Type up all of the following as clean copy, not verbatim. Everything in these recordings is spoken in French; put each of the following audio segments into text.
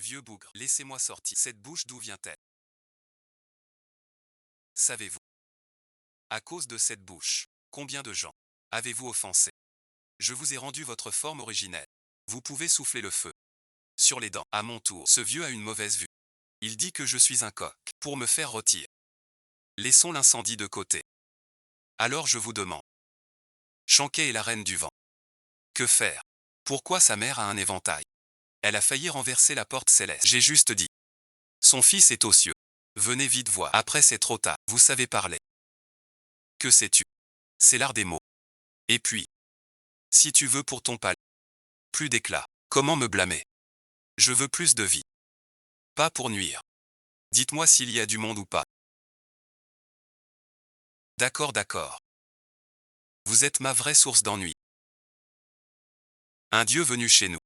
Vieux bougre, laissez-moi sortir. Cette bouche d'où vient-elle? Savez-vous? À cause de cette bouche, combien de gens avez-vous offensé? Je vous ai rendu votre forme originelle. Vous pouvez souffler le feu sur les dents. À mon tour, ce vieux a une mauvaise vue. Il dit que je suis un coq. Pour me faire rôtir, laissons l'incendie de côté. Alors je vous demande. Chanquet est la reine du vent. Que faire? Pourquoi sa mère a un éventail? Elle a failli renverser la porte céleste. J'ai juste dit. Son fils est aux cieux. Venez vite voir. Après c'est trop tard. Vous savez parler. Que sais-tu? C'est l'art des mots. Et puis, si tu veux pour ton palais, plus d'éclat. Comment me blâmer? Je veux plus de vie. Pas pour nuire. Dites-moi s'il y a du monde ou pas. D'accord, d'accord. Vous êtes ma vraie source d'ennui. Un dieu venu chez nous.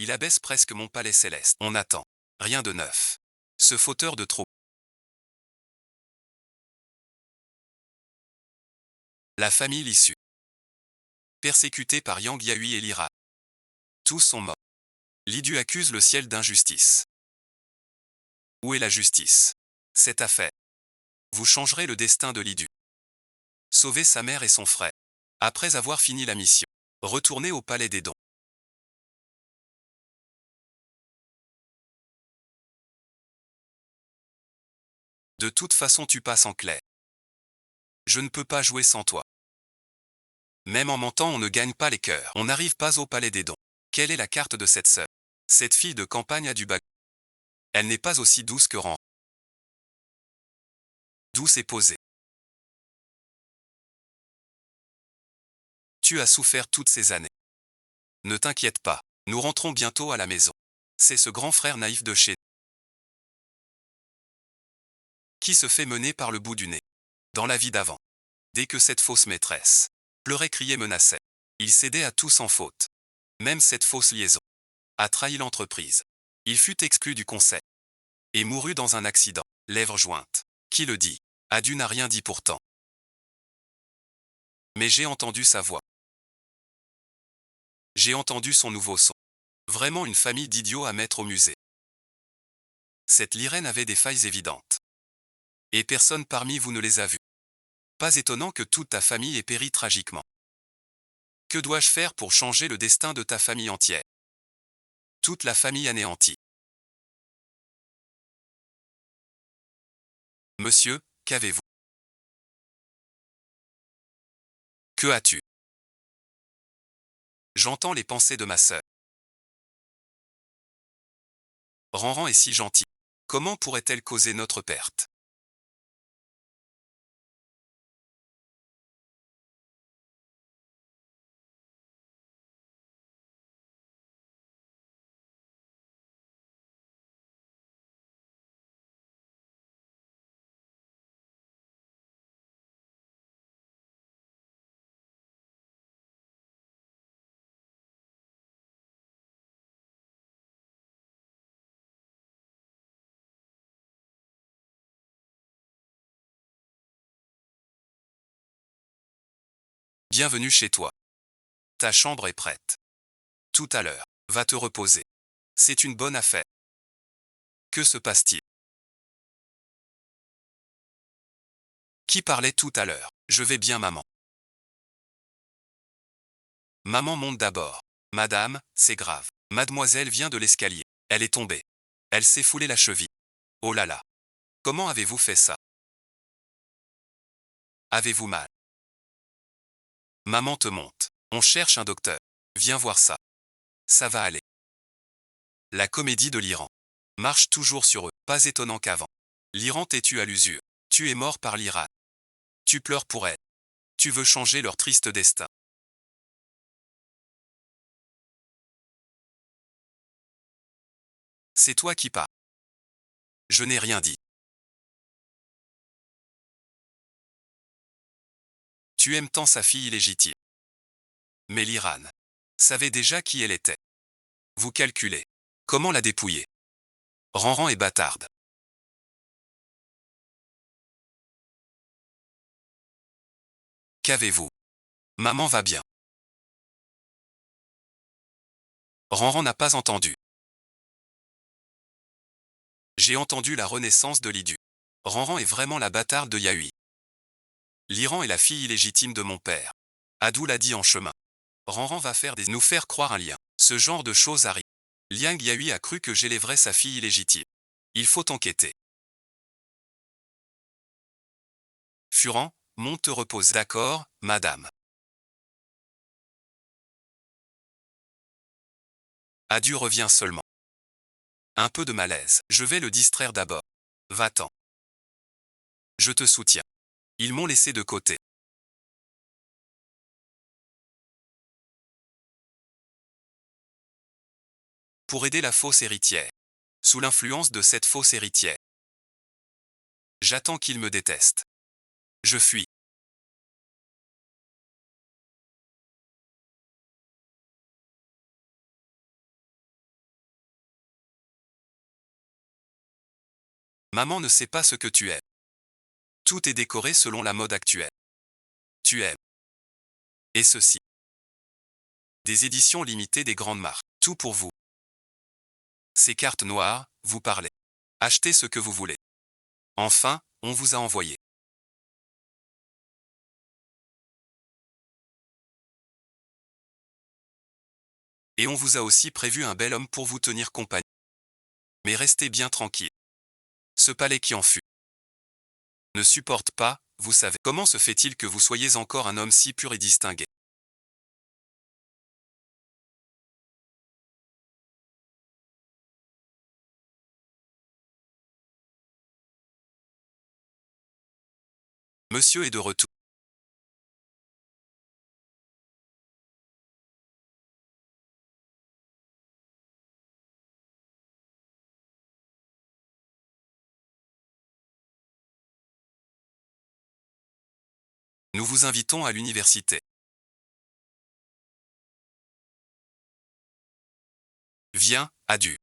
Il abaisse presque mon palais céleste. On attend. Rien de neuf. Ce fauteur de trop. La famille l'issue. Persécutée par Yang Yahui et Lyra. Tous sont morts. Lidu accuse le ciel d'injustice. Où est la justice? Cette affaire. Vous changerez le destin de Lidu. Sauver sa mère et son frère. Après avoir fini la mission. Retournez au palais des dons. De toute façon tu passes en clair. Je ne peux pas jouer sans toi. Même en mentant on ne gagne pas les cœurs. On n'arrive pas au palais des dons. Quelle est la carte de cette sœur? Cette fille de campagne a du bac. Elle n'est pas aussi douce que Ran. Douce et posée. Tu as souffert toutes ces années. Ne t'inquiète pas, nous rentrons bientôt à la maison. C'est ce grand frère naïf de chez nous qui se fait mener par le bout du nez. Dans la vie d'avant. Dès que cette fausse maîtresse pleurait, criait, menaçait, il cédait à tout sans faute. Même cette fausse liaison a trahi l'entreprise. Il fut exclu du conseil et mourut dans un accident, lèvres jointes. Qui le dit? Adu n'a rien dit pourtant. Mais j'ai entendu sa voix. J'ai entendu son nouveau son. Vraiment une famille d'idiots à mettre au musée. Cette Lirène avait des failles évidentes. Et personne parmi vous ne les a vues. Pas étonnant que toute ta famille ait péri tragiquement. Que dois-je faire pour changer le destin de ta famille entière? Toute la famille anéantie. Monsieur, qu'avez-vous? Que as-tu? J'entends les pensées de ma sœur. Ranran est si gentil. Comment pourrait-elle causer notre perte? Bienvenue chez toi. Ta chambre est prête. Tout à l'heure, va te reposer. C'est une bonne affaire. Que se passe-t-il? Qui parlait tout à l'heure? Je vais bien, maman. Maman monte d'abord. Madame, c'est grave. Mademoiselle vient de l'escalier. Elle est tombée. Elle s'est foulée la cheville. Oh là là. Comment avez-vous fait ça? Avez-vous mal? Maman te monte. On cherche un docteur. Viens voir ça. Ça va aller. La comédie de l'Iran marche toujours sur eux. Pas étonnant qu'avant. L'Iran t'ait tué à l'usure. Tu es mort par l'Iran. Tu pleures pour elle. Tu veux changer leur triste destin. C'est toi qui parles. Je n'ai rien dit. Tu aimes tant sa fille illégitime. Mais l'Iran savait déjà qui elle était. Vous calculez. Comment la dépouiller? Ranran est bâtarde. Qu'avez-vous? Maman va bien. Ranran n'a pas entendu. J'ai entendu la renaissance de Lidu. Ranran est vraiment la bâtarde de Yahui. Liran est la fille illégitime de mon père. Adou l'a dit en chemin. Ranran va nous faire croire un lien. Ce genre de choses arrive. Liang Yahui a cru que j'élèverais sa fille illégitime. Il faut enquêter. Furan, monte te repose. D'accord, madame. Adu revient seulement. Un peu de malaise. Je vais le distraire d'abord. Va-t'en. Je te soutiens. Ils m'ont laissé de côté. Pour aider la fausse héritière. Sous l'influence de cette fausse héritière. J'attends qu'il me déteste. Je fuis. Maman ne sait pas ce que tu aimes. Tout est décoré selon la mode actuelle. Tu aimes. Et ceci. Des éditions limitées des grandes marques. Tout pour vous. Ces cartes noires, vous parlez. Achetez ce que vous voulez. Enfin, on vous a envoyé. Et on vous a aussi prévu un bel homme pour vous tenir compagnie. Mais restez bien tranquille. Ce palais qui en fut ne supporte pas, vous savez. Comment se fait-il que vous soyez encore un homme si pur et distingué? Monsieur est de retour. Nous vous invitons à l'université. Viens, Adu.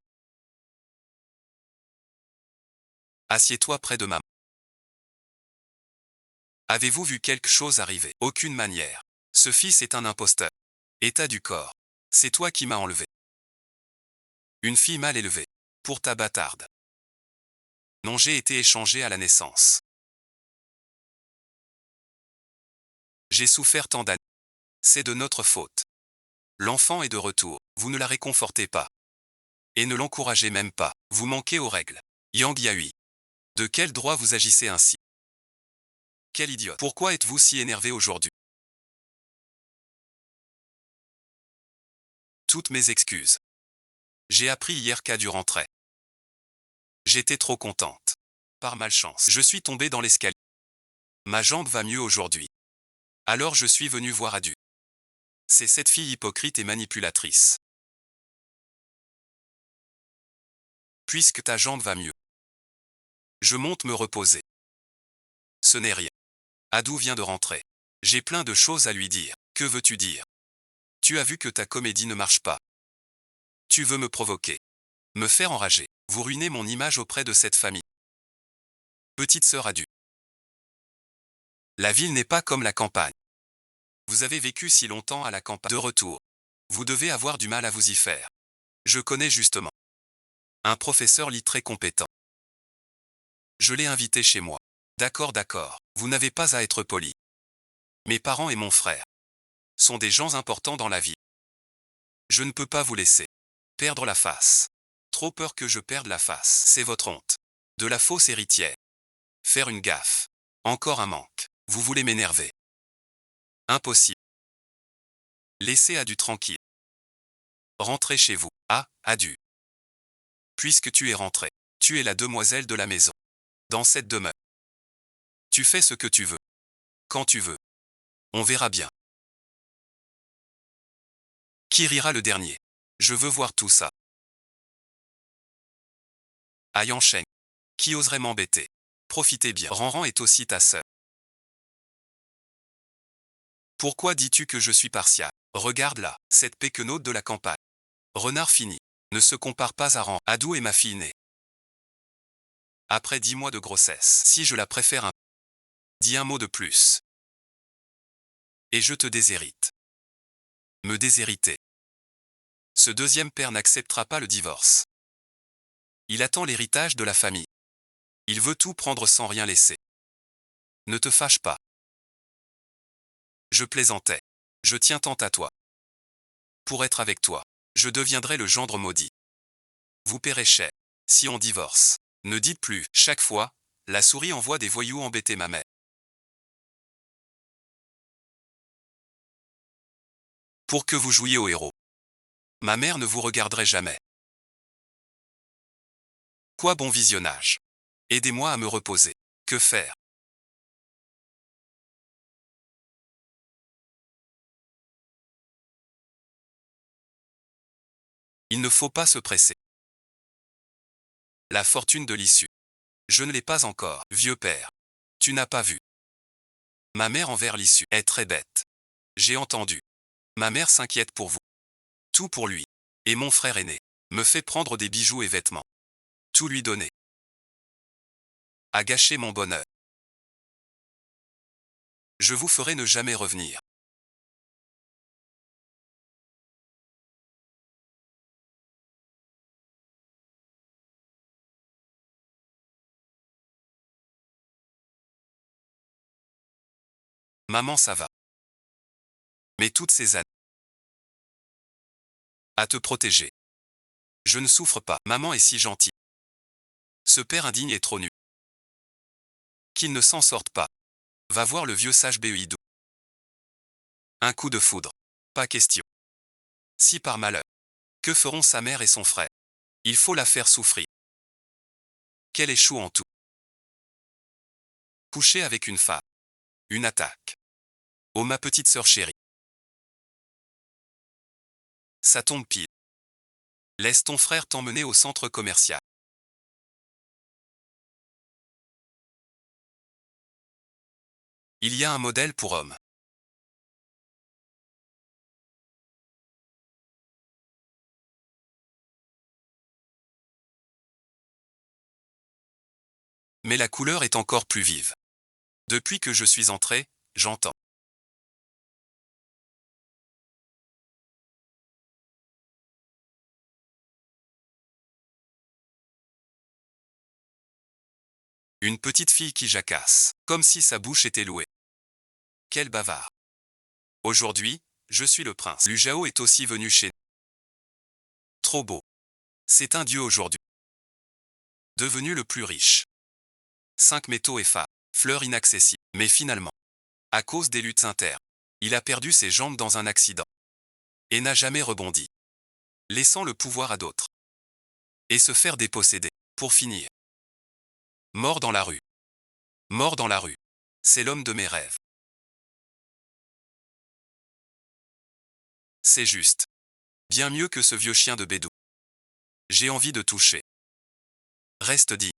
Assieds-toi près de maman. Avez-vous vu quelque chose arriver? Aucune manière. Ce fils est un imposteur. État du corps. C'est toi qui m'as enlevé. Une fille mal élevée. Pour ta bâtarde. Non, j'ai été échangé à la naissance. J'ai souffert tant d'années. C'est de notre faute. L'enfant est de retour. Vous ne la réconfortez pas. Et ne l'encouragez même pas. Vous manquez aux règles. Yang Yahui. De quel droit vous agissez ainsi? Quel idiote. Pourquoi êtes-vous si énervé aujourd'hui? Toutes mes excuses. J'ai appris hier qu'Adu rentrait. J'étais trop contente. Par malchance, je suis tombée dans l'escalier. Ma jambe va mieux aujourd'hui. Alors je suis venue voir Adu. C'est cette fille hypocrite et manipulatrice. Puisque ta jambe va mieux. Je monte me reposer. Ce n'est rien. Adu vient de rentrer. J'ai plein de choses à lui dire. Que veux-tu dire? Tu as vu que ta comédie ne marche pas. Tu veux me provoquer. Me faire enrager. Vous ruinez mon image auprès de cette famille. Petite sœur Adu. La ville n'est pas comme la campagne. Vous avez vécu si longtemps à la campagne. De retour. Vous devez avoir du mal à vous y faire. Je connais justement. Un professeur lit très compétent. Je l'ai invité chez moi. D'accord, d'accord. Vous n'avez pas à être poli. Mes parents et mon frère sont des gens importants dans la vie. Je ne peux pas vous laisser perdre la face. Trop peur que je perde la face. C'est votre honte. De la fausse héritière. Faire une gaffe. Encore un manque. Vous voulez m'énerver. Impossible. Laissez Adu tranquille. Rentrez chez vous. Ah, Adu. Puisque tu es rentré, tu es la demoiselle de la maison. Dans cette demeure. Tu fais ce que tu veux. Quand tu veux. On verra bien. Qui rira le dernier? Je veux voir tout ça. Aïe enchaîne. Qui oserait m'embêter? Profitez bien. Ranran est aussi ta sœur. Pourquoi dis-tu que je suis partial? Regarde là, cette péquenote de la campagne. Renard fini. Ne se compare pas à Ran. Adu est ma fille née. Après 10 mois de grossesse. Si je la préfère un... Dis un mot de plus. Et je te déshérite. Me déshériter. Ce deuxième père n'acceptera pas le divorce. Il attend l'héritage de la famille. Il veut tout prendre sans rien laisser. Ne te fâche pas. Je plaisantais. Je tiens tant à toi. Pour être avec toi, je deviendrai le gendre maudit. Vous paierez cher. Si on divorce. Ne dites plus, chaque fois, la souris envoie des voyous embêter ma mère. Pour que vous jouiez au héros. Ma mère ne vous regarderait jamais. Quoi bon visionnage. Aidez-moi à me reposer. Que faire? Il ne faut pas se presser. La fortune de l'issue. Je ne l'ai pas encore, vieux père. Tu n'as pas vu. Ma mère envers l'issue est très bête. J'ai entendu. Ma mère s'inquiète pour vous. Tout pour lui. Et mon frère aîné me fait prendre des bijoux et vêtements. Tout lui donner. A gâché mon bonheur. Je vous ferai ne jamais revenir. Maman, ça va. Mais toutes ces années. À te protéger. Je ne souffre pas. Maman est si gentille. Ce père indigne est trop nu. Qu'il ne s'en sorte pas. Va voir le vieux sage Béhuidou. Un coup de foudre. Pas question. Si par malheur. Que feront sa mère et son frère? Il faut la faire souffrir. Qu'elle échoue en tout. Coucher avec une femme. Une attaque. Oh ma petite sœur chérie. Ça tombe pile. Laisse ton frère t'emmener au centre commercial. Il y a un modèle pour homme. Mais la couleur est encore plus vive. Depuis que je suis entré, j'entends. Une petite fille qui jacasse, comme si sa bouche était louée. Quel bavard. Aujourd'hui, je suis le prince. Lujao est aussi venu chez nous. Trop beau. C'est un dieu aujourd'hui. Devenu le plus riche. 5 métaux et femmes. Fleurs inaccessibles. Mais finalement, à cause des luttes internes, il a perdu ses jambes dans un accident. Et n'a jamais rebondi. Laissant le pouvoir à d'autres. Et se faire déposséder. Pour finir. Mort dans la rue. Mort dans la rue. C'est l'homme de mes rêves. C'est juste. Bien mieux que ce vieux chien de Bédou. J'ai envie de toucher. Reste dit.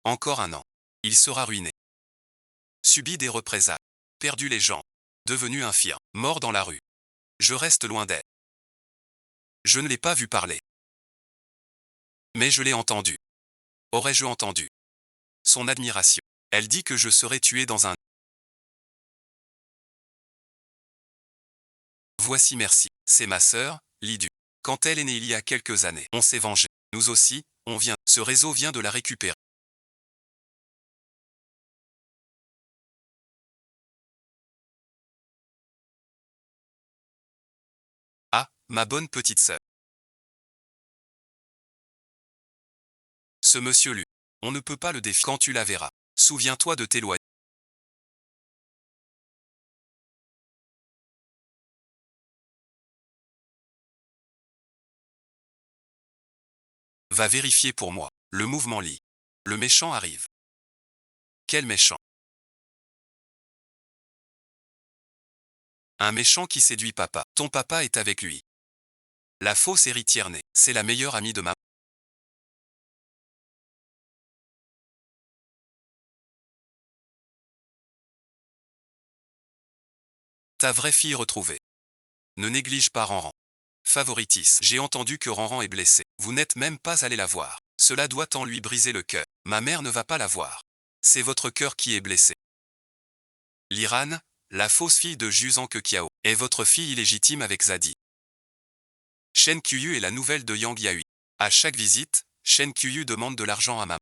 Encore un an. Il sera ruiné. Subit des représailles. Perdu les jambes. Devenu infirme. Mort dans la rue. Je reste loin d'elle. Je ne l'ai pas vu parler. Mais je l'ai entendu. Aurais-je entendu son admiration? Elle dit que je serai tué dans un... Voici merci. C'est ma sœur, Lidu. Quand elle est née il y a quelques années, on s'est vengé. Nous aussi, on vient. Ce réseau vient de la récupérer. Ah, ma bonne petite sœur. Ce monsieur Lu. On ne peut pas le défier quand tu la verras. Souviens-toi de tes lois. Va vérifier pour moi. Le mouvement lit. Le méchant arrive. Quel méchant? Un méchant qui séduit papa. Ton papa est avec lui. La fausse héritière née. C'est la meilleure amie de ma... Ta vraie fille retrouvée. Ne néglige pas Ranran. Favoritis. J'ai entendu que Ranran est blessé. Vous n'êtes même pas allé la voir. Cela doit tant lui briser le cœur. Ma mère ne va pas la voir. C'est votre cœur qui est blessé. L'Iran, la fausse fille de Juzan Kekiao, est votre fille illégitime avec Zadi. Shen Kuyu est la nouvelle de Yang Yahui. À chaque visite, Shen Qiyu demande de l'argent à maman.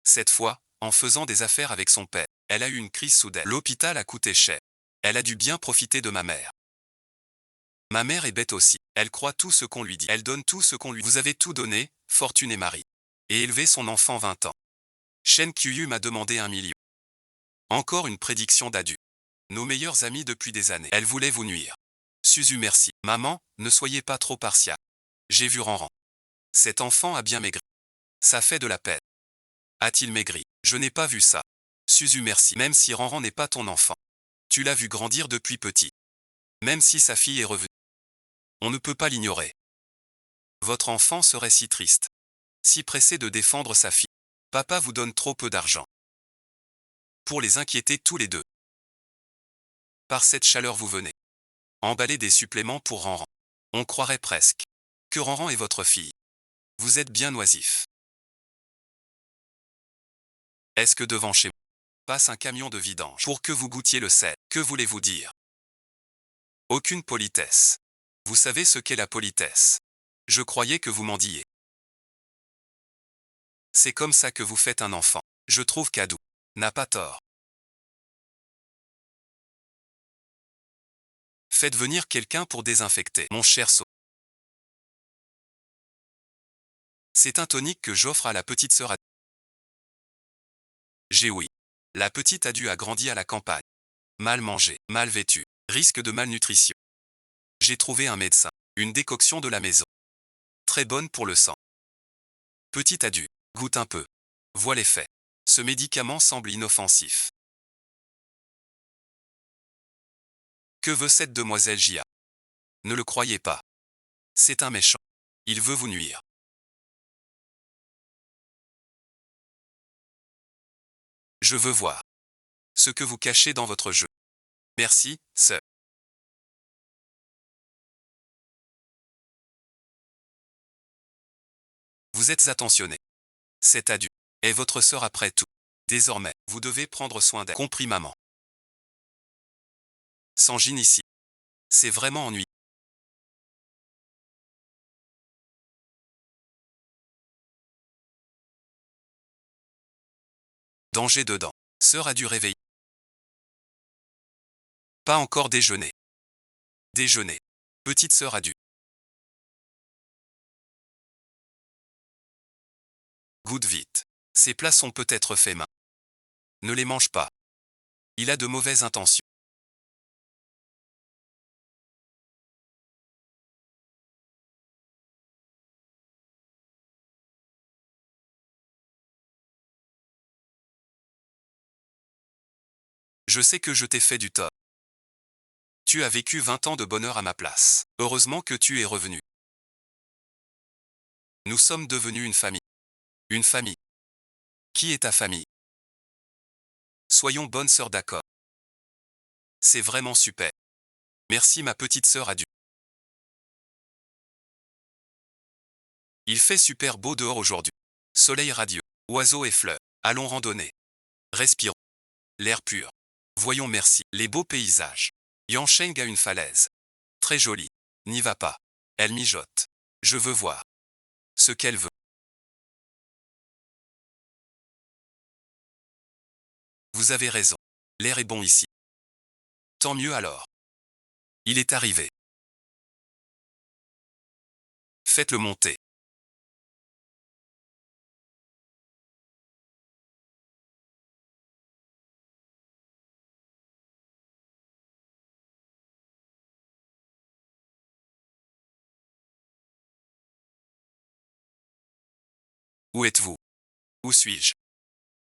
Cette fois, en faisant des affaires avec son père, elle a eu une crise soudaine. L'hôpital a coûté cher. Elle a dû bien profiter de ma mère. Ma mère est bête aussi. Elle croit tout ce qu'on lui dit. Elle donne tout ce qu'on lui dit. Vous avez tout donné, fortune et mari. Et élevé son enfant 20 ans. Shen Qiyu m'a demandé 1 million. Encore une prédiction d'Adu. Nos meilleurs amis depuis des années. Elle voulait vous nuire. Suzu merci. Maman, ne soyez pas trop partiale. J'ai vu Ranran. Cet enfant a bien maigri. Ça fait de la peine. A-t-il maigri? Je n'ai pas vu ça. Suzu merci. Même si Ranran n'est pas ton enfant. Tu l'as vu grandir depuis petit. Même si sa fille est revenue. On ne peut pas l'ignorer. Votre enfant serait si triste. Si pressé de défendre sa fille. Papa vous donne trop peu d'argent. Pour les inquiéter tous les deux. Par cette chaleur vous venez. Emballer des suppléments pour Ranran. On croirait presque que Ranran est votre fille. Vous êtes bien oisif. Est-ce que devant chez moi passe un camion de vidange pour que vous goûtiez le sel? Que voulez-vous dire? Aucune politesse. Vous savez ce qu'est la politesse. Je croyais que vous mendiez. C'est comme ça que vous faites un enfant. Je trouve qu'Adu n'a pas tort. Faites venir quelqu'un pour désinfecter, mon cher So. C'est un tonique que j'offre à la petite sœur Adu. J'ai oui. La petite Adu a grandi à la campagne. Mal mangée, mal vêtue, risque de malnutrition. J'ai trouvé un médecin, une décoction de la maison. Très bonne pour le sang. Petite Adu, goûte un peu. Vois l'effet. Ce médicament semble inoffensif. Que veut cette demoiselle Jia? Ne le croyez pas. C'est un méchant. Il veut vous nuire. Je veux voir ce que vous cachez dans votre jeu. Merci, sœur. Vous êtes attentionné. Cette Adu est votre sœur après tout. Désormais, vous devez prendre soin d'elle. Compris, maman. Sanjin ici. C'est vraiment ennuyeux. Danger dedans. Sœur Adu réveillée. Pas encore déjeuné. Déjeuner. Petite sœur Adu. Goûte vite. Ces plats sont peut-être faits main. Ne les mange pas. Il a de mauvaises intentions. Je sais que je t'ai fait du tort. Tu as vécu 20 ans de bonheur à ma place. Heureusement que tu es revenu. Nous sommes devenus une famille. Une famille. Qui est ta famille? Soyons bonnes sœurs, d'accord. C'est vraiment super. Merci ma petite sœur Adu. Il fait super beau dehors aujourd'hui. Soleil radieux, oiseaux et fleurs. Allons randonner. Respirons. L'air pur. Voyons merci. Les beaux paysages. Yansheng a une falaise. Très jolie. N'y va pas. Elle mijote. Je veux voir ce qu'elle veut. Vous avez raison. L'air est bon ici. Tant mieux alors. Il est arrivé. Faites-le monter. Où êtes-vous? Où suis-je?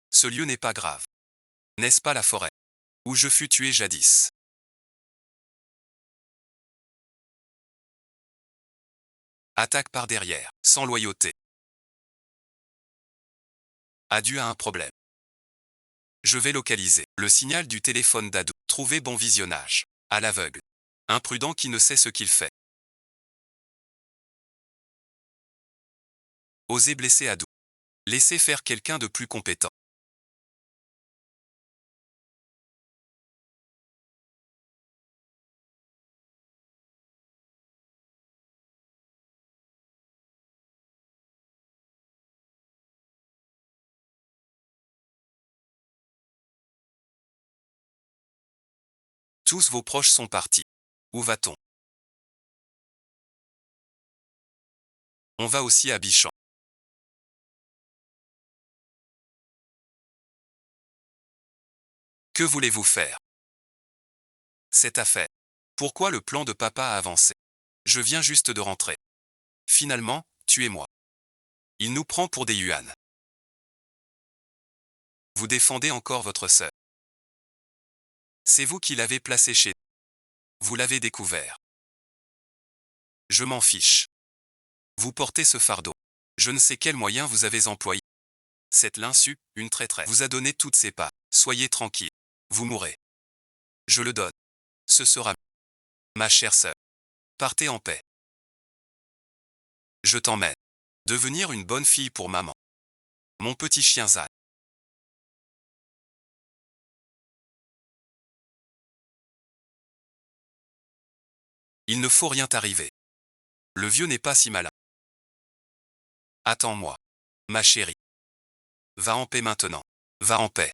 Ce lieu n'est pas grave. N'est-ce pas la forêt où je fus tué jadis? Attaque par derrière, sans loyauté. Adu a un problème. Je vais localiser le signal du téléphone d'Adu. Trouver bon visionnage. À l'aveugle. Imprudent qui ne sait ce qu'il fait. Oser blesser Adu. Laissez faire quelqu'un de plus compétent. Tous vos proches sont partis. Où va-t-on? On va aussi à Bichan. Que voulez-vous faire? C'est à faire. Pourquoi le plan de papa a avancé? Je viens juste de rentrer. Finalement, tuez-moi. Il nous prend pour des yuans. Vous défendez encore votre sœur. C'est vous qui l'avez placée chez nous. Vous l'avez découvert. Je m'en fiche. Vous portez ce fardeau. Je ne sais quels moyens vous avez employés. Cette l'insu, une traîtresse, vous a donné toutes ses pas. Soyez tranquille. Vous mourrez. Je le donne. Ce sera ma chère sœur. Partez en paix. Je t'emmène. Devenir une bonne fille pour maman. Mon petit chien Zan. Il ne faut rien t'arriver. Le vieux n'est pas si malin. Attends-moi. Ma chérie. Va en paix maintenant. Va en paix.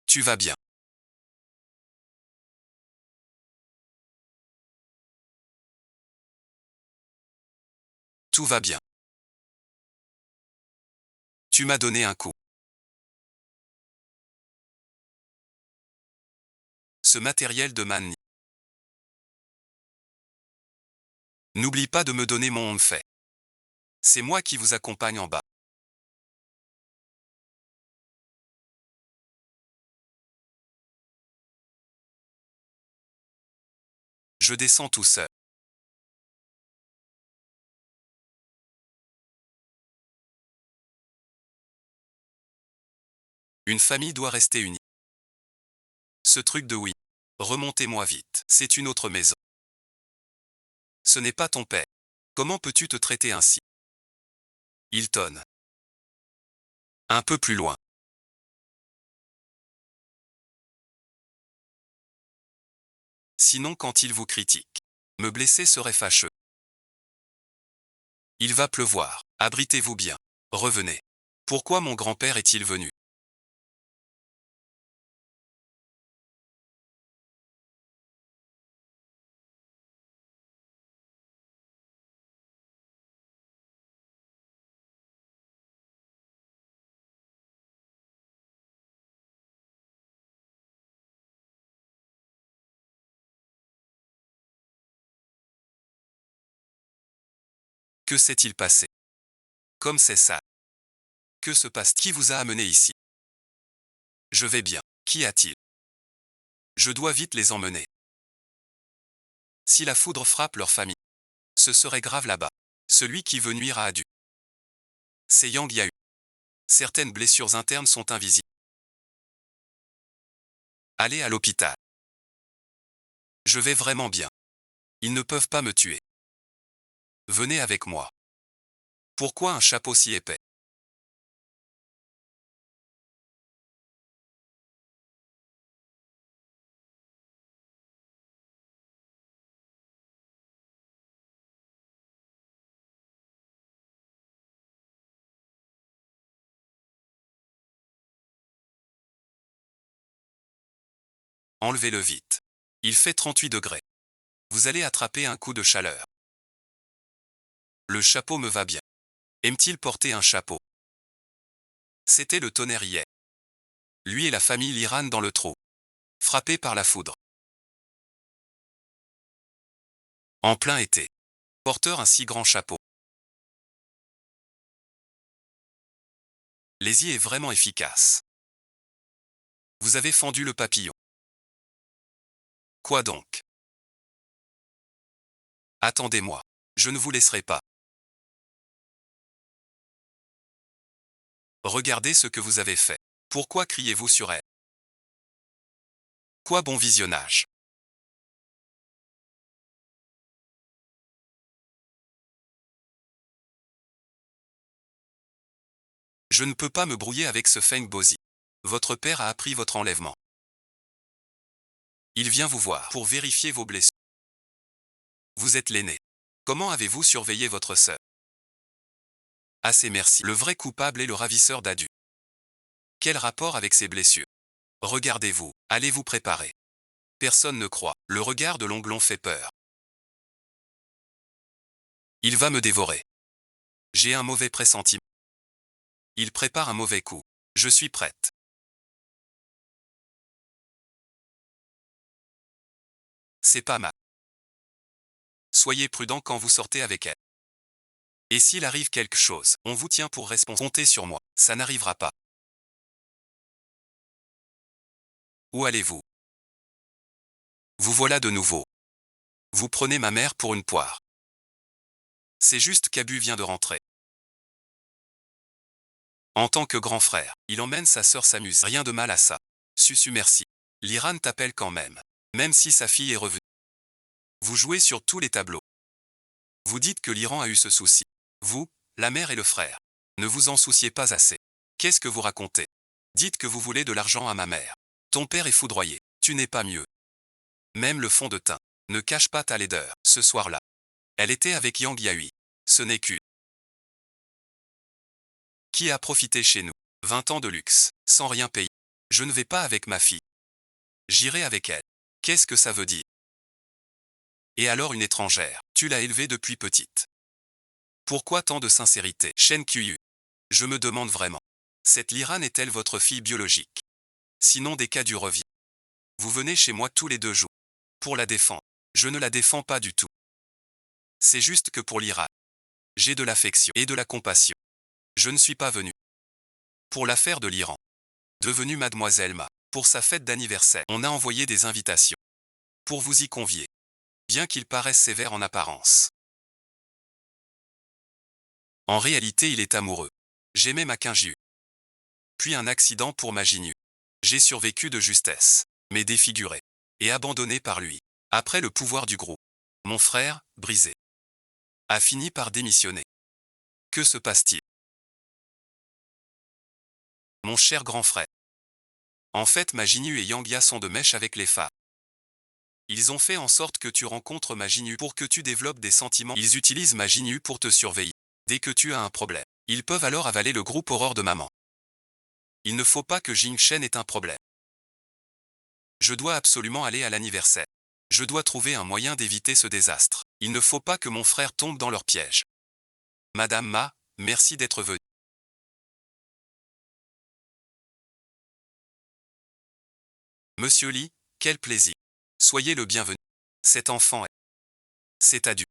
Tu vas bien. Tout va bien. Tu m'as donné un coup. Ce matériel de Manny. N'oublie pas de me donner mon on fait. C'est moi qui vous accompagne en bas. Je descends tout seul. Une famille doit rester unie. Ce truc de oui. Remontez-moi vite. C'est une autre maison. Ce n'est pas ton père. Comment peux-tu te traiter ainsi? Hilton. Un peu plus loin. Sinon quand il vous critique. Me blesser serait fâcheux. Il va pleuvoir. Abritez-vous bien. Revenez. Pourquoi mon grand-père est-il venu? Que s'est-il passé? Comme c'est ça. Que se passe? Qui vous a amené ici? Je vais bien. Qu'y a-t-il? Je dois vite les emmener. Si la foudre frappe leur famille, ce serait grave là-bas. Celui qui veut nuire à Adu. C'est Yang Yao. Certaines blessures internes sont invisibles. Allez à l'hôpital. Je vais vraiment bien. Ils ne peuvent pas me tuer. Venez avec moi. Pourquoi un chapeau si épais? Enlevez-le vite. Il fait 38 degrés. Vous allez attraper un coup de chaleur. Le chapeau me va bien. Aime-t-il porter un chapeau? C'était le tonnerre hier. Lui et la famille l'Iran dans le trou. Frappé par la foudre. En plein été. Porteur un si grand chapeau. L'aisier est vraiment efficace. Vous avez fendu le papillon. Quoi donc? Attendez-moi. Je ne vous laisserai pas. Regardez ce que vous avez fait. Pourquoi criez-vous sur elle? Quoi bon visionnage. Je ne peux pas me brouiller avec ce Feng Bozi. Votre père a appris votre enlèvement. Il vient vous voir pour vérifier vos blessures. Vous êtes l'aîné. Comment avez-vous surveillé votre sœur? Assez merci. Le vrai coupable est le ravisseur d'Adu. Quel rapport avec ses blessures? Regardez-vous, allez vous préparer. Personne ne croit. Le regard de l'onglon fait peur. Il va me dévorer. J'ai un mauvais pressentiment. Il prépare un mauvais coup. Je suis prête. C'est pas mal. Soyez prudent quand vous sortez avec elle. Et s'il arrive quelque chose, on vous tient pour responsable. Comptez sur moi, ça n'arrivera pas. Où allez-vous? Vous voilà de nouveau. Vous prenez ma mère pour une poire. C'est juste qu'Abu vient de rentrer. En tant que grand frère, il emmène sa sœur s'amuser. Rien de mal à ça. Susu merci. L'Iran t'appelle quand même. Même si sa fille est revenue. Vous jouez sur tous les tableaux. Vous dites que l'Iran a eu ce souci. Vous, la mère et le frère. Ne vous en souciez pas assez. Qu'est-ce que vous racontez? Dites que vous voulez de l'argent à ma mère. Ton père est foudroyé. Tu n'es pas mieux. Même le fond de teint. Ne cache pas ta laideur. Ce soir-là. Elle était avec Yang Yahui. Ce n'est qu'une. Qui a profité chez nous? 20 ans de luxe, sans rien payer. Je ne vais pas avec ma fille. J'irai avec elle. Qu'est-ce que ça veut dire? Et alors une étrangère, tu l'as élevée depuis petite. Pourquoi tant de sincérité? Shen Qiyu. Je me demande vraiment. Cette Liran est-elle votre fille biologique? Sinon des cas du revient. Vous venez chez moi tous les 2 jours. Pour la défendre. Je ne la défends pas du tout. C'est juste que pour l'Iran, j'ai de l'affection et de la compassion. Je ne suis pas venu. Pour l'affaire de l'Iran. Devenue Mademoiselle Ma. Pour sa fête d'anniversaire, on a envoyé des invitations. Pour vous y convier. Bien qu'il paraisse sévère en apparence. En réalité il est amoureux. J'aimais ma Kinju. Puis un accident pour ma Jinyu. J'ai survécu de justesse. Mais défiguré. Et abandonné par lui. Après le pouvoir du groupe. Mon frère, brisé. A fini par démissionner. Que se passe-t-il? Mon cher grand frère. En fait ma Jinyu et Yangya sont de mèche avec les femmes. Ils ont fait en sorte que tu rencontres ma Jinyu pour que tu développes des sentiments. Ils utilisent ma Jinyu pour te surveiller. Dès que tu as un problème, ils peuvent alors avaler le groupe Aurore de maman. Il ne faut pas que Jing Shen ait un problème. Je dois absolument aller à l'anniversaire. Je dois trouver un moyen d'éviter ce désastre. Il ne faut pas que mon frère tombe dans leur piège. Madame Ma, merci d'être venue. Monsieur Li, quel plaisir. Soyez le bienvenu. Cet enfant est... C'est Adu.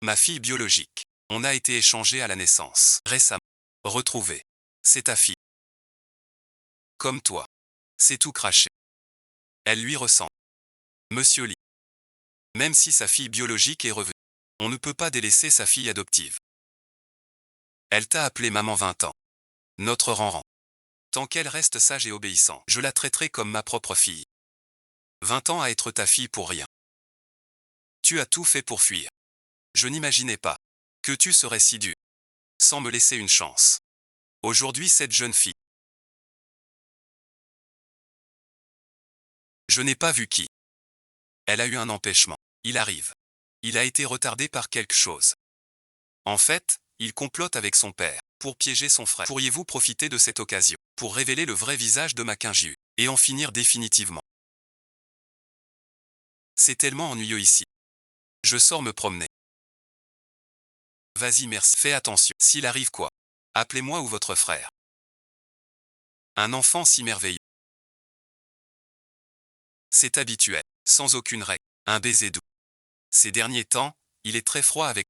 Ma fille biologique. On a été échangés à la naissance. Récemment. Retrouvé. C'est ta fille. Comme toi. C'est tout craché. Elle lui ressemble. Monsieur Li. Même si sa fille biologique est revenue. On ne peut pas délaisser sa fille adoptive. Elle t'a appelé maman 20 ans. Notre rang. Tant qu'elle reste sage et obéissante, je la traiterai comme ma propre fille. 20 ans à être ta fille pour rien. Tu as tout fait pour fuir. Je n'imaginais pas que tu serais si dur, sans me laisser une chance. Aujourd'hui cette jeune fille. Je n'ai pas vu qui. Elle a eu un empêchement. Il arrive. Il a été retardé par quelque chose. En fait, il complote avec son père, pour piéger son frère. Pourriez-vous profiter de cette occasion, pour révéler le vrai visage de ma Kinju, et en finir définitivement? C'est tellement ennuyeux ici. Je sors me promener. Vas-y merci. Fais attention. S'il arrive quoi? Appelez-moi ou votre frère. Un enfant si merveilleux. C'est habituel, sans aucune règle. Un baiser doux. Ces derniers temps, il est très froid avec...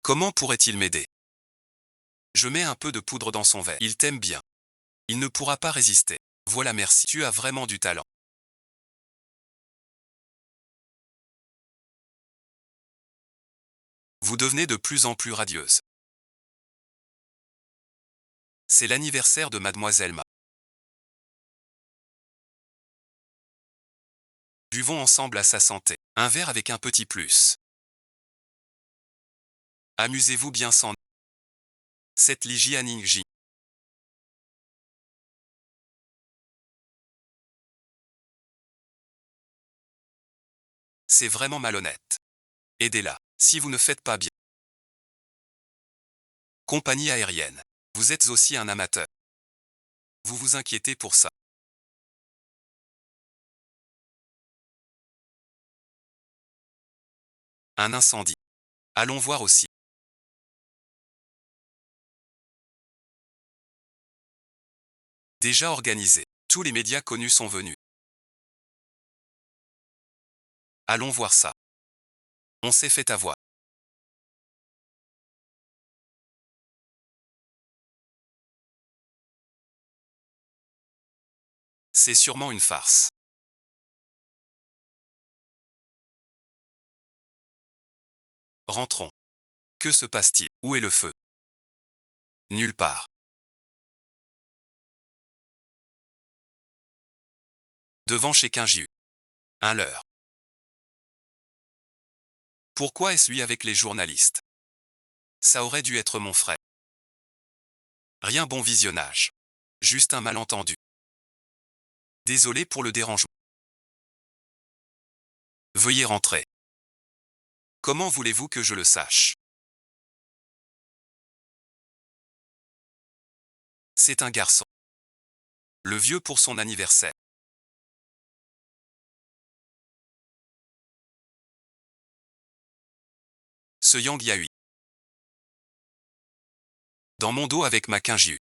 Comment pourrait-il m'aider? Je mets un peu de poudre dans son verre. Il t'aime bien. Il ne pourra pas résister. Voilà merci. Tu as vraiment du talent. Vous devenez de plus en plus radieuse. C'est l'anniversaire de Mademoiselle Ma. Buvons ensemble à sa santé. Un verre avec un petit plus. Amusez-vous bien sans... Cette Li Jianing Ji. C'est vraiment malhonnête. Aidez-la, si vous ne faites pas bien. Compagnie aérienne. Vous êtes aussi un amateur. Vous vous inquiétez pour ça. Un incendie. Allons voir aussi. Déjà organisé. Tous les médias connus sont venus. Allons voir ça. On s'est fait avoir. C'est sûrement une farce. Rentrons. Que se passe-t-il? Où est le feu? Nulle part. Devant chez Quingiu. Un leurre. Pourquoi est-ce lui avec les journalistes? Ça aurait dû être mon frère. Rien bon visionnage. Juste un malentendu. Désolé pour le dérangement. Veuillez rentrer. Comment voulez-vous que je le sache? C'est un garçon. Le vieux pour son anniversaire. Ce Yang Yahui. Dans mon dos avec ma Quingiu.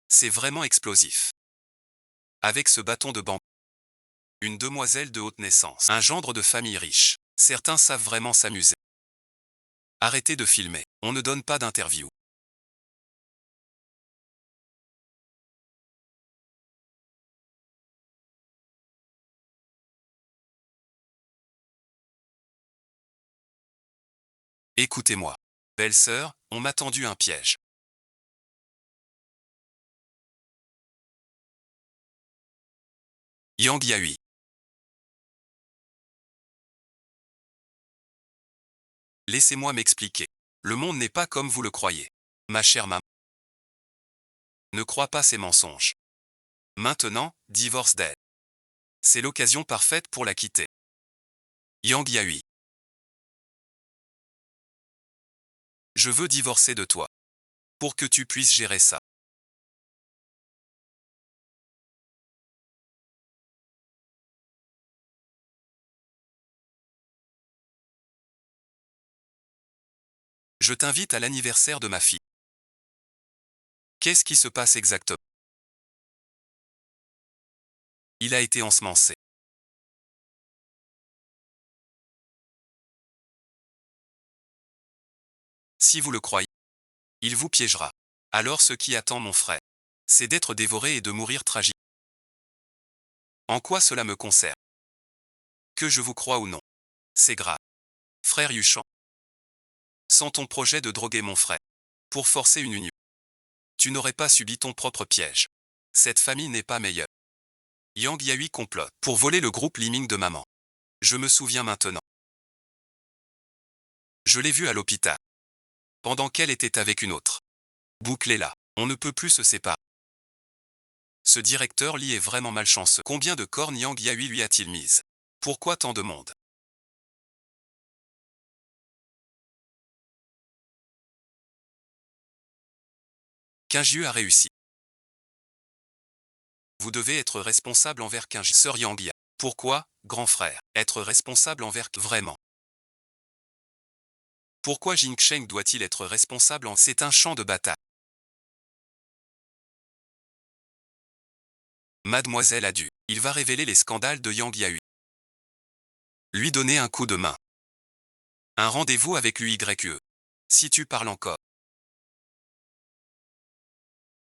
C'est vraiment explosif. Avec ce bâton de bambou. Une demoiselle de haute naissance. Un gendre de famille riche. Certains savent vraiment s'amuser. Arrêtez de filmer. On ne donne pas d'interview. Écoutez-moi. Belle-sœur, on m'a tendu un piège. Yang Yahui. Laissez-moi m'expliquer. Le monde n'est pas comme vous le croyez. Ma chère maman. Ne crois pas ces mensonges. Maintenant, divorce d'elle. C'est l'occasion parfaite pour la quitter. Yang Yahui. Je veux divorcer de toi. Pour que tu puisses gérer ça. Je t'invite à l'anniversaire de ma fille. Qu'est-ce qui se passe exactement? Il a été ensemencé. Si vous le croyez, il vous piégera. Alors ce qui attend mon frère, c'est d'être dévoré et de mourir tragique. En quoi cela me concerne? Que je vous croie ou non, c'est grave. Frère Yuchan, sans ton projet de droguer mon frère, pour forcer une union, tu n'aurais pas subi ton propre piège. Cette famille n'est pas meilleure. Yang Yahui complote pour voler le groupe Liming de maman. Je me souviens maintenant. Je l'ai vue à l'hôpital. Pendant qu'elle était avec une autre. Bouclez-la. On ne peut plus se séparer. Ce directeur Lee est vraiment malchanceux. Combien de cornes Yang Yahui lui a-t-il mises? Pourquoi tant de monde? Quingiu a réussi. Vous devez être responsable envers Quingiu. Sœur Yang Ya. Pourquoi, grand frère, être responsable envers vraiment? Pourquoi Jing Sheng doit-il être responsable en... C'est un champ de bataille. Mademoiselle a dû. Il va révéler les scandales de Yang Yahui. Lui donner un coup de main. Un rendez-vous avec l'UYE. Si tu parles encore.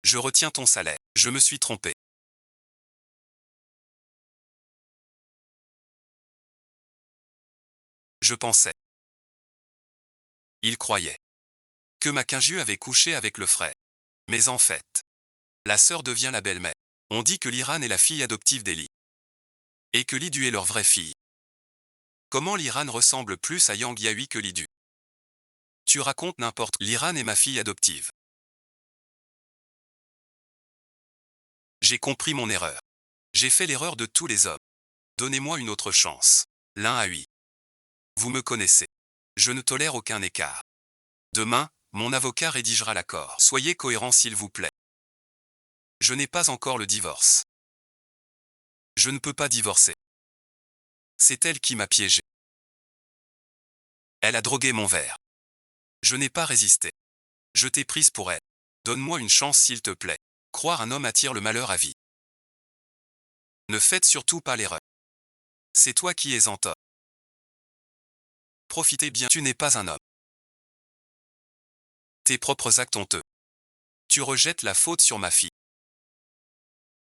Je retiens ton salaire. Je me suis trompé. Je pensais. Il croyait. Que ma Quingiu avait couché avec le frère. Mais en fait. La sœur devient la belle-mère. On dit que l'Iran est la fille adoptive d'Eli. Et que Lidu est leur vraie fille. Comment l'Iran ressemble plus à Yang Yahui que Lidu? Tu racontes n'importe. L'Iran est ma fille adoptive. J'ai compris mon erreur. J'ai fait l'erreur de tous les hommes. Donnez-moi une autre chance. L'un à 8. Vous me connaissez. Je ne tolère aucun écart. Demain, mon avocat rédigera l'accord. Soyez cohérent s'il vous plaît. Je n'ai pas encore le divorce. Je ne peux pas divorcer. C'est elle qui m'a piégé. Elle a drogué mon verre. Je n'ai pas résisté. Je t'ai prise pour elle. Donne-moi une chance s'il te plaît. Croire un homme attire le malheur à vie. Ne faites surtout pas l'erreur. C'est toi qui es en tort. Profitez bien, tu n'es pas un homme. Tes propres actes honteux. Tu rejettes la faute sur ma fille.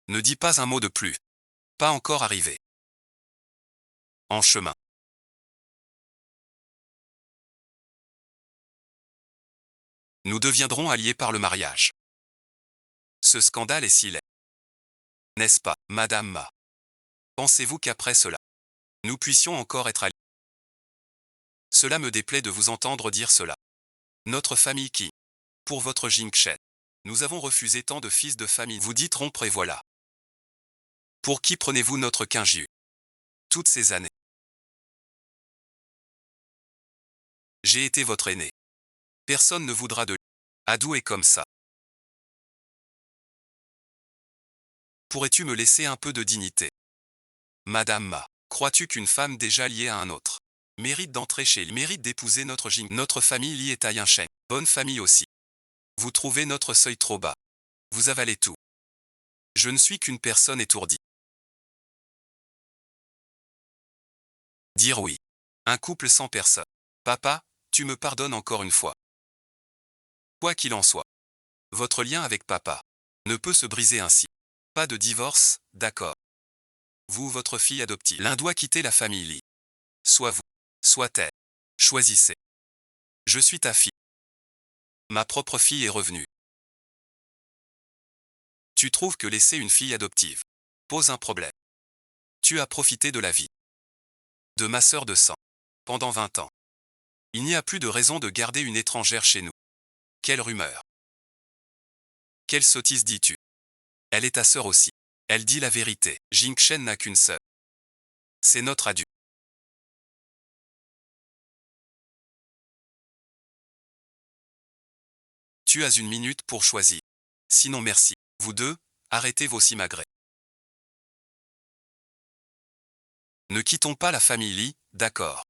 Ne dis pas un mot de plus. Pas encore arrivé. En chemin. Nous deviendrons alliés par le mariage. Ce scandale est si laid. N'est-ce pas, Madame Ma? Pensez-vous qu'après cela, nous puissions encore être alliés? Cela me déplaît de vous entendre dire cela. Notre famille qui, pour votre Jingchen, nous avons refusé tant de fils de famille. Vous dites rompre et voilà. Pour qui prenez-vous notre Quinjiu? Toutes ces années. J'ai été votre aîné. Personne ne voudra de lui. Adou est comme ça. Pourrais-tu me laisser un peu de dignité? Madame Ma, crois-tu qu'une femme déjà liée à un autre mérite d'entrer chez lui, mérite d'épouser notre Jing? Notre famille liée est à Yinchen. Bonne famille aussi. Vous trouvez notre seuil trop bas. Vous avalez tout. Je ne suis qu'une personne étourdie. Dire oui. Un couple sans personne. Papa, tu me pardonnes encore une fois. Quoi qu'il en soit, votre lien avec papa ne peut se briser ainsi. Pas de divorce, d'accord. Vous ou votre fille adoptive. L'un doit quitter la famille Lee. Soit vous, soit elle. Choisissez. Je suis ta fille. Ma propre fille est revenue. Tu trouves que laisser une fille adoptive pose un problème. Tu as profité de la vie de ma sœur de sang pendant 20 ans. Il n'y a plus de raison de garder une étrangère chez nous. Quelle rumeur. Quelle sottise dis-tu? Elle est ta sœur aussi. Elle dit la vérité. Jingchen n'a qu'une sœur. C'est notre adieu. Tu as une minute pour choisir. Sinon merci. Vous deux, arrêtez vos simagrées. Ne quittons pas la famille Lee, d'accord.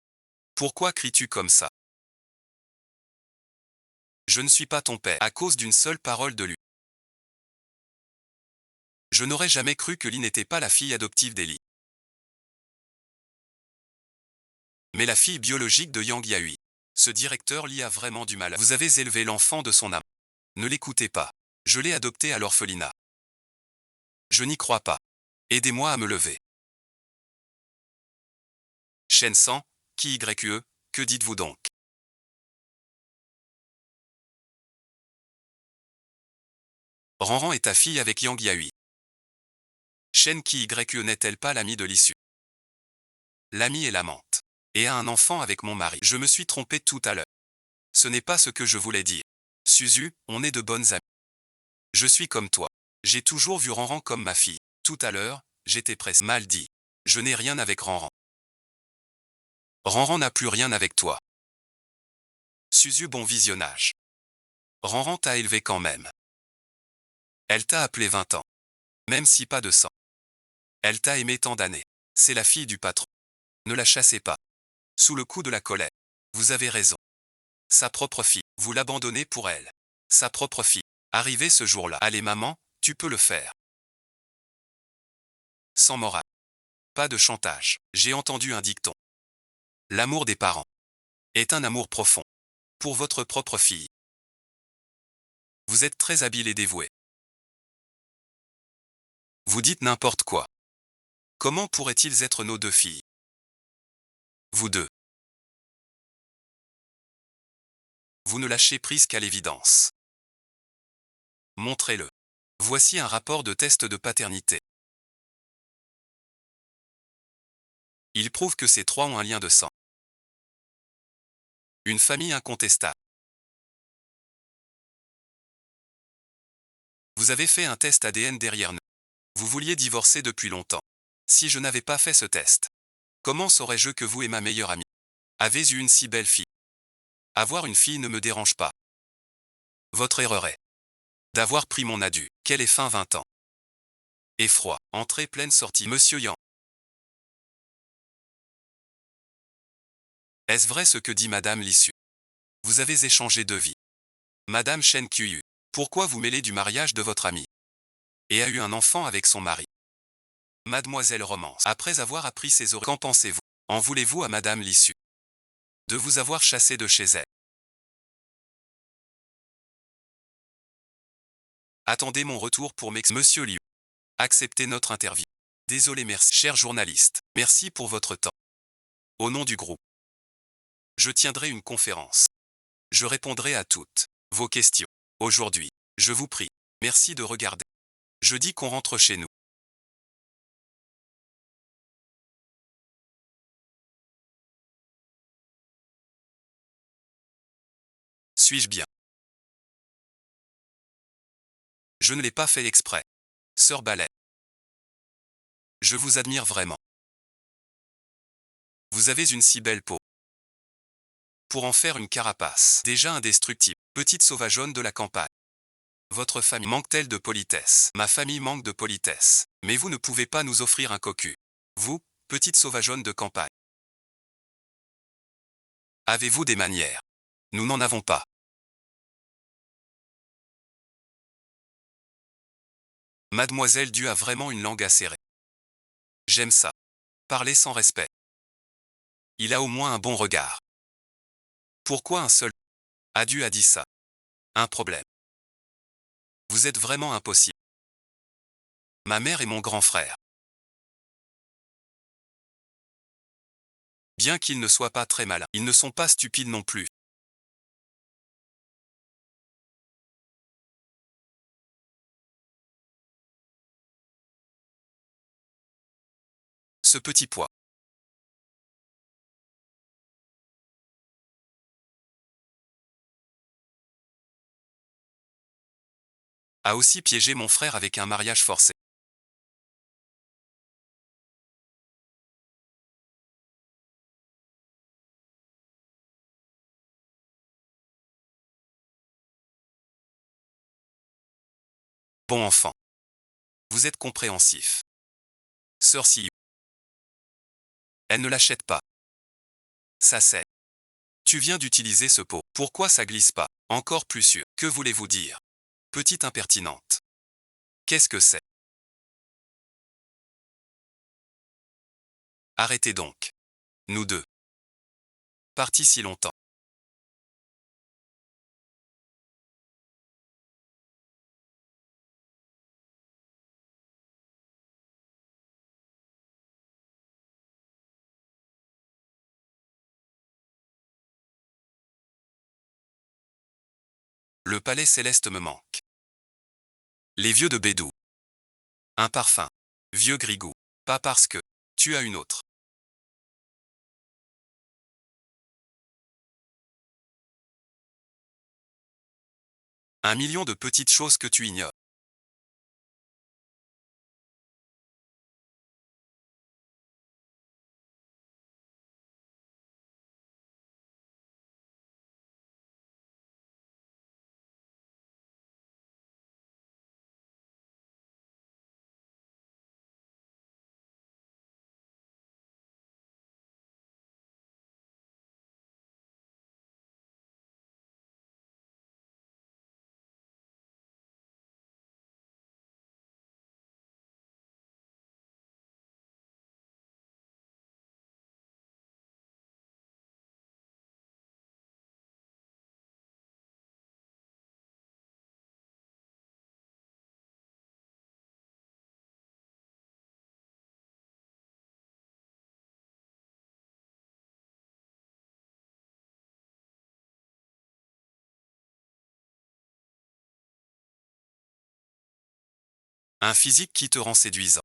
Pourquoi cries-tu comme ça? Je ne suis pas ton père à cause d'une seule parole de lui. Je n'aurais jamais cru que Lee n'était pas la fille adoptive d'Eli. Mais la fille biologique de Yang Yahui. Ce directeur Lee a vraiment du mal. Vous avez élevé l'enfant de son âme. Ne l'écoutez pas. Je l'ai adopté à l'orphelinat. Je n'y crois pas. Aidez-moi à me lever. Shen San, qui YQE, que dites-vous donc? Ranran est ta fille avec Yang Yahui. Shen qui YQE n'est-elle pas l'amie de l'issue? L'amie est l'amante. Et a un enfant avec mon mari. Je me suis trompé tout à l'heure. Ce n'est pas ce que je voulais dire. Suzu, on est de bonnes amies. Je suis comme toi. J'ai toujours vu Ranran comme ma fille. Tout à l'heure, j'étais pressé. Mal dit. Je n'ai rien avec Ranran. Ranran n'a plus rien avec toi. Suzu, bon visionnage. Ranran t'a élevé quand même. Elle t'a appelé 20 ans. Même si pas de sang. Elle t'a aimé tant d'années. C'est la fille du patron. Ne la chassez pas. Sous le coup de la colère. Vous avez raison. Sa propre fille. Vous l'abandonnez pour elle. Sa propre fille. Arrivé ce jour-là. Allez maman, tu peux le faire. Sans morale. Pas de chantage. J'ai entendu un dicton. L'amour des parents est un amour profond. Pour votre propre fille. Vous êtes très habile et dévoué. Vous dites n'importe quoi. Comment pourraient-ils être nos deux filles? Vous deux. Vous ne lâchez prise qu'à l'évidence. Montrez-le. Voici un rapport de test de paternité. Il prouve que ces trois ont un lien de sang. Une famille incontestable. Vous avez fait un test ADN derrière nous. Vous vouliez divorcer depuis longtemps. Si je n'avais pas fait ce test, Comment saurais-je que vous et ma meilleure amie avez eu une si belle fille? Avoir une fille ne me dérange pas. Votre erreur est d'avoir pris mon adu. Quelle est fin 20 ans. Effroi. Entrée pleine sortie. Monsieur Yan. Est-ce vrai ce que dit Madame Lissu? Vous avez échangé de vie. Madame Chen Qiu. Pourquoi vous mêlez du mariage de votre amie? Et a eu un enfant avec son mari. Mademoiselle Romance. Après avoir appris ses horreurs, qu'en pensez-vous? En voulez-vous à Madame Lissu de vous avoir chassé de chez elle? Attendez mon retour pour m'expliquer. Monsieur Liu. Acceptez notre interview. Désolé, merci. Cher journaliste, merci pour votre temps. Au nom du groupe, je tiendrai une conférence. Je répondrai à toutes vos questions. Aujourd'hui, je vous prie, merci de regarder. Je dis qu'on rentre chez nous. Suis-je bien? Je ne l'ai pas fait exprès. Sœur Ballet. Je vous admire vraiment. Vous avez une si belle peau. Pour en faire une carapace, déjà indestructible, petite sauvageonne de la campagne. Votre famille manque-t-elle de politesse? Ma famille manque de politesse. Mais vous ne pouvez pas nous offrir un cocu. Vous, petite sauvageonne de campagne. Avez-vous des manières? Nous n'en avons pas. Mademoiselle Du a vraiment une langue acérée. J'aime ça. Parler sans respect. Il a au moins un bon regard. Pourquoi un seul Adu a dit ça? Un problème. Vous êtes vraiment impossible. Ma mère et mon grand frère. Bien qu'ils ne soient pas très malins, ils ne sont pas stupides non plus. Ce petit pois a aussi piégé mon frère avec un mariage forcé. Bon enfant. Vous êtes compréhensif. Sœur Si. Elle ne l'achète pas. Ça c'est. Tu viens d'utiliser ce pot. Pourquoi ça glisse pas? Encore plus sûr. Que voulez-vous dire? Petite impertinente. Qu'est-ce que c'est? Arrêtez donc. Nous deux. Partis si longtemps. Le palais céleste me manque. Les vieux de Bédou. Un parfum. Vieux Grigou. Pas parce que tu as une autre. 1 million de petites choses que tu ignores. Un physique qui te rend séduisant.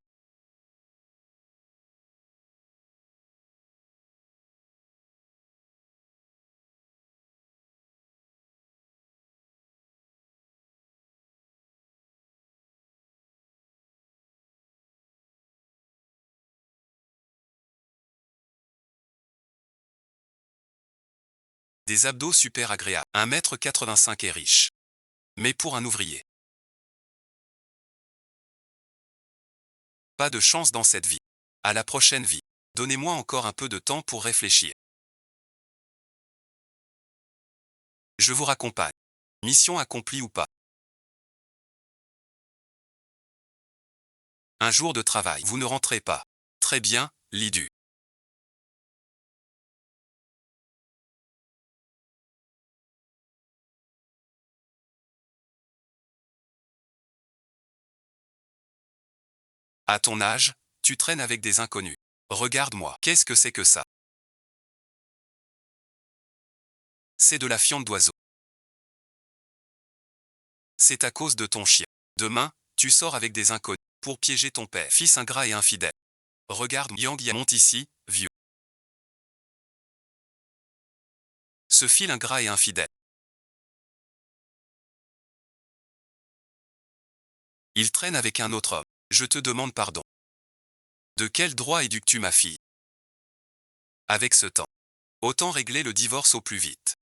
Des abdos super agréables. 1,85 m est riche. Mais pour un ouvrier. Pas de chance dans cette vie. À la prochaine vie. Donnez-moi encore un peu de temps pour réfléchir. Je vous raccompagne. Mission accomplie ou pas. Un jour de travail. Vous ne rentrez pas. Très bien, Lidu. À ton âge, tu traînes avec des inconnus. Regarde-moi. Qu'est-ce que c'est que ça? C'est de la fiente d'oiseau. C'est à cause de ton chien. Demain, tu sors avec des inconnus pour piéger ton père. Fils ingrat et infidèle. Regarde, Yang Ya monte ici, vieux. Ce fil ingrat et infidèle. Il traîne avec un autre homme. Je te demande pardon. De quel droit éduques-tu ma fille? Avec ce temps. Autant régler le divorce au plus vite.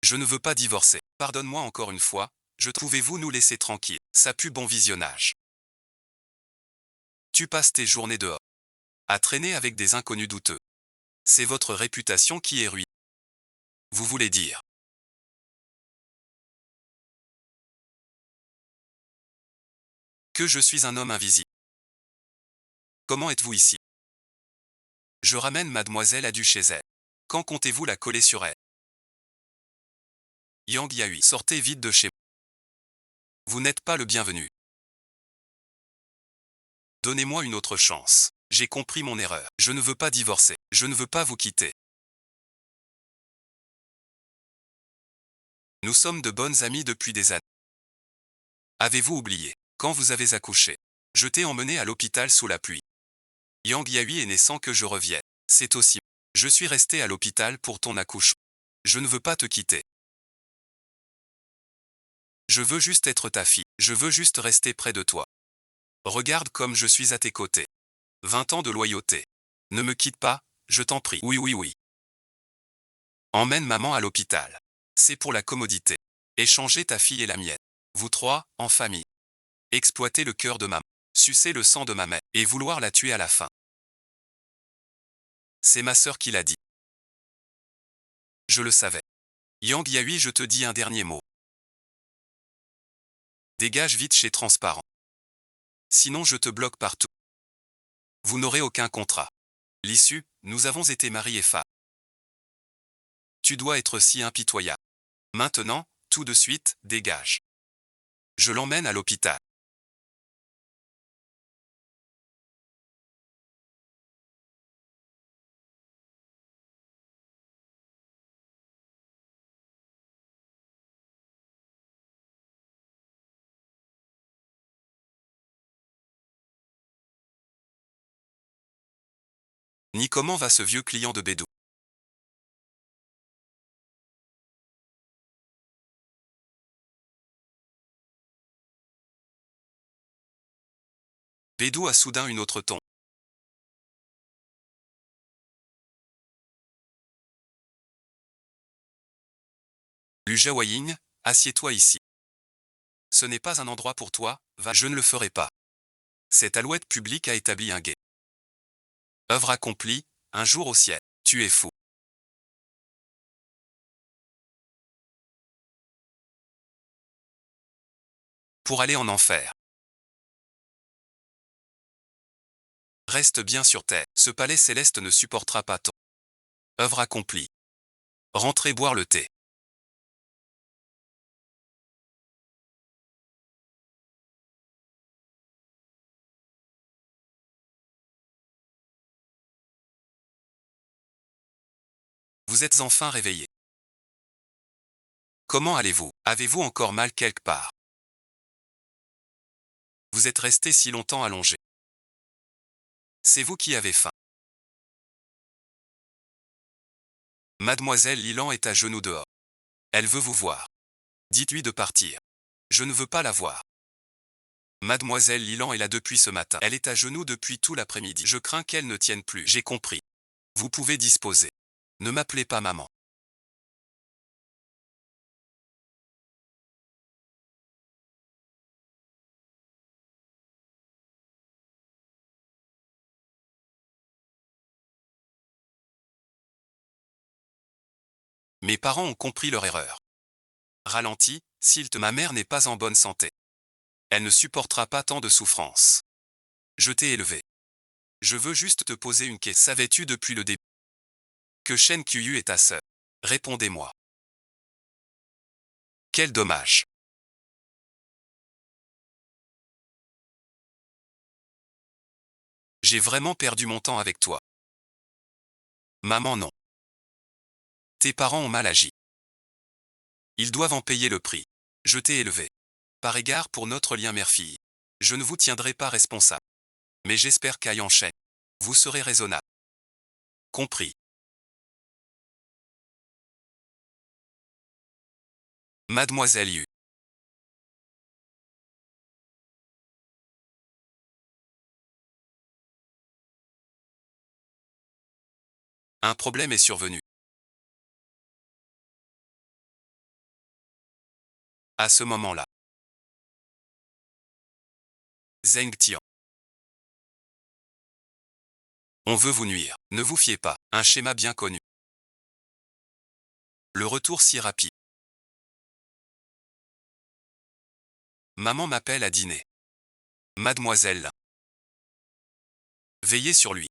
Je ne veux pas divorcer. Pardonne-moi encore une fois, pouvez-vous nous laisser tranquille? Ça pue bon visionnage. Tu passes tes journées dehors. À traîner avec des inconnus douteux. C'est votre réputation qui est ruinée. Vous voulez dire que je suis un homme invisible. Comment êtes-vous ici? Je ramène mademoiselle Adu chez elle. Quand comptez-vous la coller sur elle? Yang Yahui, sortez vite de chez moi. Vous n'êtes pas le bienvenu. Donnez-moi une autre chance. J'ai compris mon erreur. Je ne veux pas divorcer. Je ne veux pas vous quitter. Nous sommes de bonnes amies depuis des années. Avez-vous oublié? Quand vous avez accouché, je t'ai emmené à l'hôpital sous la pluie. Yang Yahui est né sans que je revienne. C'est aussi. Je suis resté à l'hôpital pour ton accouchement. Je ne veux pas te quitter. Je veux juste être ta fille. Je veux juste rester près de toi. Regarde comme je suis à tes côtés. 20 ans de loyauté. Ne me quitte pas, je t'en prie. Oui, oui, oui. Emmène maman à l'hôpital. C'est pour la commodité. Échanger ta fille et la mienne. Vous trois, en famille. Exploiter le cœur de maman. Sucer le sang de ma mère. Et vouloir la tuer à la fin. C'est ma sœur qui l'a dit. Je le savais. Yang Yahui, je te dis un dernier mot. Dégage vite chez Transparent. Sinon je te bloque partout. Vous n'aurez aucun contrat. L'issue, nous avons été mari et femme. Tu dois être si impitoyable. Maintenant, tout de suite, dégage. Je l'emmène à l'hôpital. Ni comment va ce vieux client de Bédou. Bédou a soudain une autre ton. Lu Jaoying, assieds-toi ici. Ce n'est pas un endroit pour toi, va, je ne le ferai pas. Cette alouette publique a établi un guet. Œuvre accomplie, un jour au ciel. Tu es fou. Pour aller en enfer. Reste bien sur terre. Ce palais céleste ne supportera pas ton. Œuvre accomplie. Rentrez boire le thé. Vous êtes enfin réveillé. Comment allez-vous? Avez-vous encore mal quelque part? Vous êtes resté si longtemps allongé. C'est vous qui avez faim. Mademoiselle Lilan est à genoux dehors. Elle veut vous voir. Dites-lui de partir. Je ne veux pas la voir. Mademoiselle Lilan est là depuis ce matin. Elle est à genoux depuis tout l'après-midi. Je crains qu'elle ne tienne plus. J'ai compris. Vous pouvez disposer. Ne m'appelez pas maman. Mes parents ont compris leur erreur. Ralenti, Silt, ma mère n'est pas en bonne santé. Elle ne supportera pas tant de souffrance. Je t'ai élevé. Je veux juste te poser une question. Savais-tu depuis le début que Shen Qiyu est ta sœur? Répondez-moi. Quel dommage. J'ai vraiment perdu mon temps avec toi. Maman, non. Tes parents ont mal agi. Ils doivent en payer le prix. Je t'ai élevé. Par égard pour notre lien mère-fille. Je ne vous tiendrai pas responsable. Mais j'espère qu'Ayan Shen, vous serez raisonnable. Compris. Mademoiselle Yu. Un problème est survenu. À ce moment-là. Zheng Tian. On veut vous nuire. Ne vous fiez pas. Un schéma bien connu. Le retour si rapide. Maman m'appelle à dîner. Mademoiselle. Veillez sur lui.